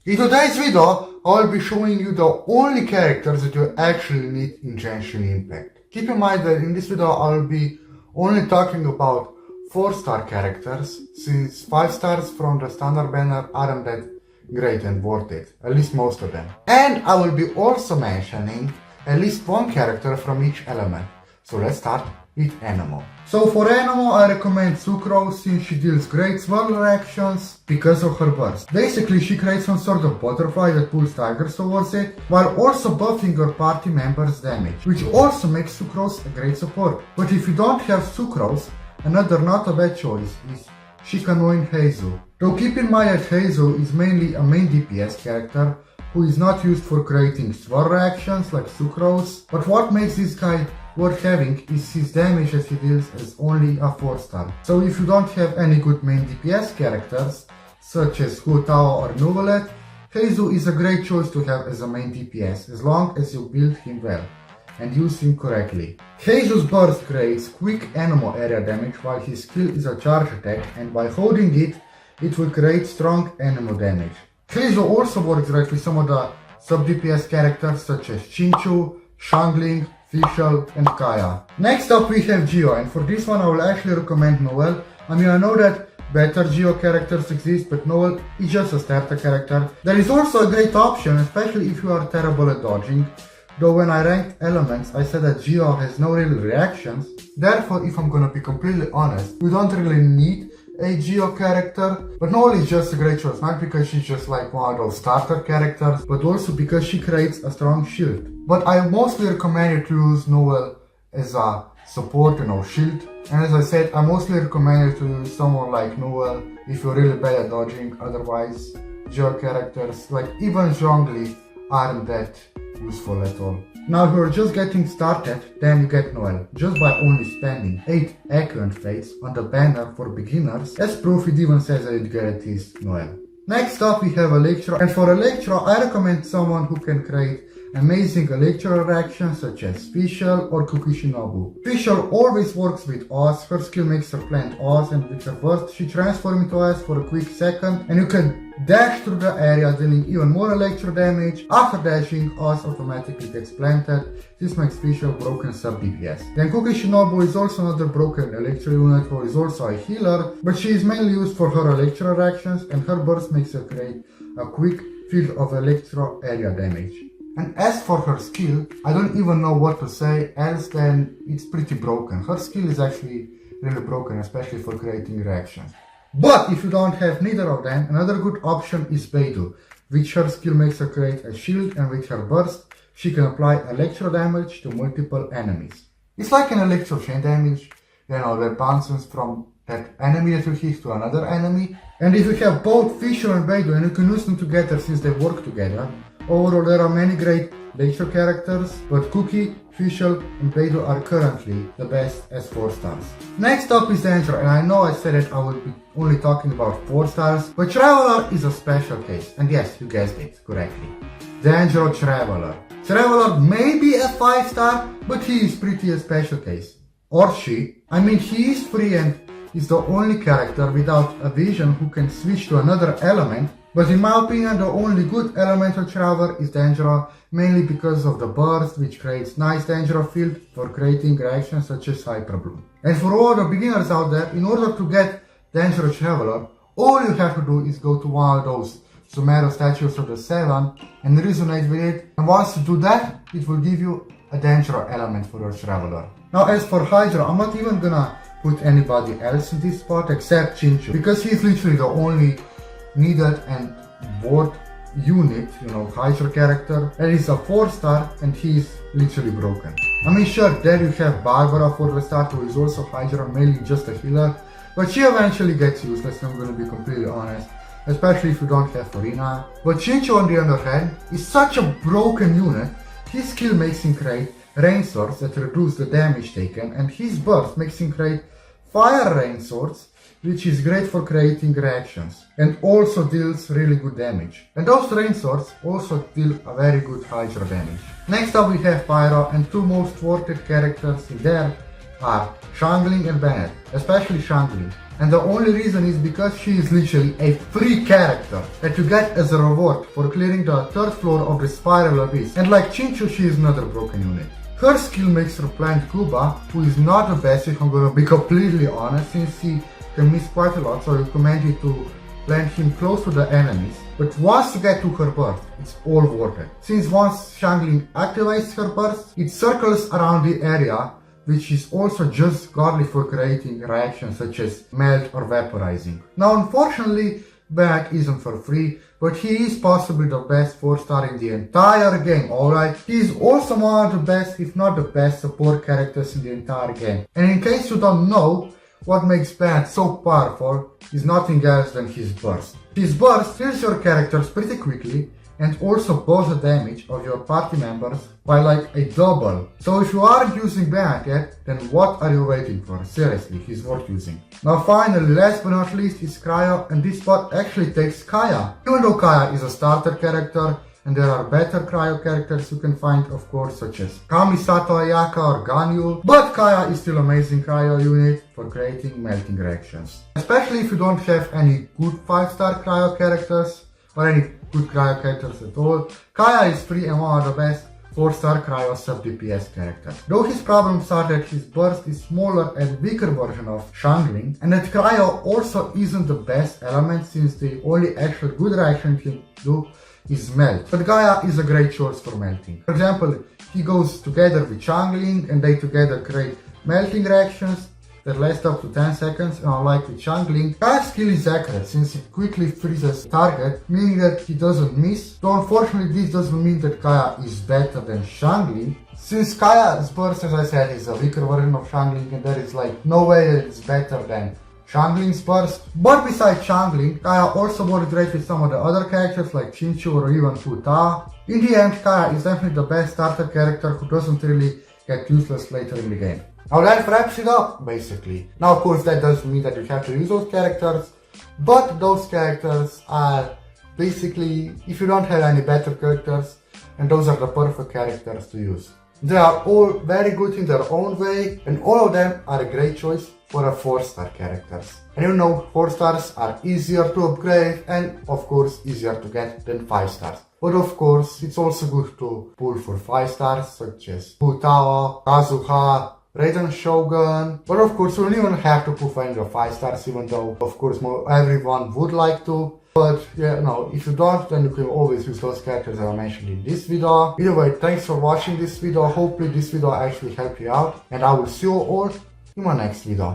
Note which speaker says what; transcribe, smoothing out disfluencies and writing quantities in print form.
Speaker 1: In today's video, I'll be showing you the only characters that you actually need in Genshin Impact. Keep in mind that in this video I'll be only talking about 4-star characters, since 5 stars from the standard banner aren't that great and worth it, at least most of them. And I will be also mentioning at least one character from each element. So let's start with Anemo. So for Anemo I recommend Sucrose since she deals great swirl reactions because of her burst. Basically she creates some sort of butterfly that pulls tigers towards it, while also buffing her party members' damage, which also makes Sucrose a great support. But if you don't have Sucrose, another not a bad choice is Shikanoin Heizu. Though keep in mind that Heizu is mainly a main DPS character who is not used for creating swirl reactions like Sucrose, but what makes this guy worth having is his damage that he deals as only a 4-star. So if you don't have any good main DPS characters, such as Hutao or Nuvolet, Heizu is a great choice to have as a main DPS, as long as you build him well and use him correctly. Heizu's burst creates quick Anemo area damage while his skill is a charge attack, and by holding it, it will create strong Anemo damage. Heizu also works great with some of the sub-DPS characters such as Chinchu, Shangling, Fischl and Kaya. Next up we have Geo, and for this one I will actually recommend Noel. I mean, I know that better Geo characters exist, but Noel is just a starter character. There is also a great option, especially if you are terrible at dodging. Though when I ranked elements I said that Geo has no real reactions. Therefore, if I'm gonna be completely honest, you don't really need a Geo character, but Noel is just a great choice, not because she's just like one of those starter characters, but also because she creates a strong shield. But I mostly recommend you to use Noel as a support, shield. And as I said, I mostly recommend you to use someone like Noel if you're really bad at dodging. Otherwise, Geo characters like even Zhongli aren't that useful at all. Now if you're just getting started, then you get Noel, just by only spending 8 Echoant Fates on the banner for beginners. As proof, it even says that it guarantees Noel. Next up we have Electro, and for Electro I recommend someone who can create amazing Electro reactions such as Fischl or Kukishinobu. Fischl always works with Oz, her skill makes her plant Oz, and with her burst she transforms into Oz for a quick second, and you can dash through the area dealing even more Electro damage. After dashing, Oz automatically gets planted. This makes Fischl broken sub DPS. Then Kukishinobu is also another broken Electro unit who is also a healer, but she is mainly used for her Electro reactions, and her burst makes her create a quick field of Electro area damage. And as for her skill, I don't even know what to say else than it's pretty broken. Her skill is actually really broken, especially for creating reactions. But if you don't have neither of them, another good option is Beidou, which her skill makes her create a shield, and with her burst, she can apply electro damage to multiple enemies. It's like an electro chain damage, that bounces from that enemy that you hit to another enemy. And if you have both Fischl and Beidou, and you can use them together since they work together, overall there are many great Electro characters, but Cookie, Fischl and Pyro are currently the best as 4 stars. Next up is Dendro, and I know I said that I will be only talking about 4 stars, but Traveler is a special case, and yes, you guessed it correctly. Dendro Traveler. Traveler may be a 5 star, but he is pretty a special case. Or she. I mean, he is free and is the only character without a vision who can switch to another element. But in my opinion, the only good elemental traveler is Dendro, mainly because of the burst, which creates nice Dendro field for creating reactions such as Hyper Bloom. And for all the beginners out there, in order to get Dendro Traveler, all you have to do is go to one of those Sumeru statues of the 7 and resonate with it. And once you do that, it will give you a Dendro element for your Traveler. Now as for Hydra, I'm not even gonna put anybody else in this spot except Chinchu, because he's literally the only needed and worth unit, Hydra character, and he's a 4 star and he's literally broken. I mean, sure, there you have Barbara for the start, who is also Hydra, mainly just a healer, but she eventually gets useless, I'm gonna be completely honest, especially if you don't have Farina. But Chinchu on the other hand is such a broken unit. His skill makes him create rain swords that reduce the damage taken, and his burst makes him create fire rain swords, which is great for creating reactions and also deals really good damage. And those rain swords also deal a very good Hydra damage. Next up we have Pyro, and 2 most worth characters in there are Xiangling and Bennett, especially Xiangling. And the only reason is because she is literally a free character that you get as a reward for clearing the 3rd floor of the Spiral Abyss. And like Chinchu, she is not a broken unit. Her skill makes her plant Kuba, who is not the best if I'm gonna be completely honest, since he can miss quite a lot, so I recommend you to plant him close to the enemies. But once you get to her burst, it's all worth it. Since once Xiangling activates her burst, it circles around the area, which is also just godly for creating reactions such as melt or vaporizing. Now unfortunately, Bennett isn't for free, but he is possibly the best 4-star in the entire game, alright? He is also one of the best, if not the best, support characters in the entire game. And in case you don't know, what makes Bennett so powerful is nothing else than his burst. His burst kills your characters pretty quickly and also boosts the damage of your party members by like a double. So if you aren't using Bennett yet, then what are you waiting for? Seriously, he's worth using. Now finally, last but not least is Cryo, and this spot actually takes Kaya. Even though Kaya is a starter character, and there are better Cryo characters you can find, of course, such as Kamisato Ayaka or Ganyu, but Kaya is still amazing Cryo unit for creating melting reactions. Especially if you don't have any good 5-star Cryo characters, or any good Cryo characters at all, Kaya is free and one of the best 4-star Cryo sub-DPS characters. Though his problems are that his burst is smaller and weaker version of Xiangling, and that Cryo also isn't the best element since the only actual good reaction he can do is melt. But Gaia is a great choice for melting. For example, he goes together with Xiangling and they together create melting reactions that last up to 10 seconds, and unlike with Xiangling, Gaia's skill is accurate since it quickly freezes the target, meaning that he doesn't miss. Though unfortunately this doesn't mean that Gaia is better than Xiangling, since Gaia's burst, as I said, is a weaker version of Xiangling, and there is like no way that it's better than Xiangling's burst. But besides Xiangling, Gaia also works great with some of the other characters like Chinchu or even Fu Ta. In the end, Gaia is definitely the best starter character who doesn't really get useless later in the game. Now that wraps it up, basically. Now of course that doesn't mean that you have to use those characters, but those characters are basically, if you don't have any better characters, and those are the perfect characters to use. They are all very good in their own way, and all of them are a great choice for a 4-star characters. And you know, 4 stars are easier to upgrade and of course easier to get than 5 stars. But of course, it's also good to pull for 5 stars such as Fu Tao, Kazuha, Raiden Shogun, but of course you don't even have to pull for any of 5 stars, even though of course everyone would like to. But yeah, no, if you don't, then you can always use those characters that I mentioned in this video. Either way, thanks for watching this video. Hopefully this video actually helped you out, and I will see you all in my next video.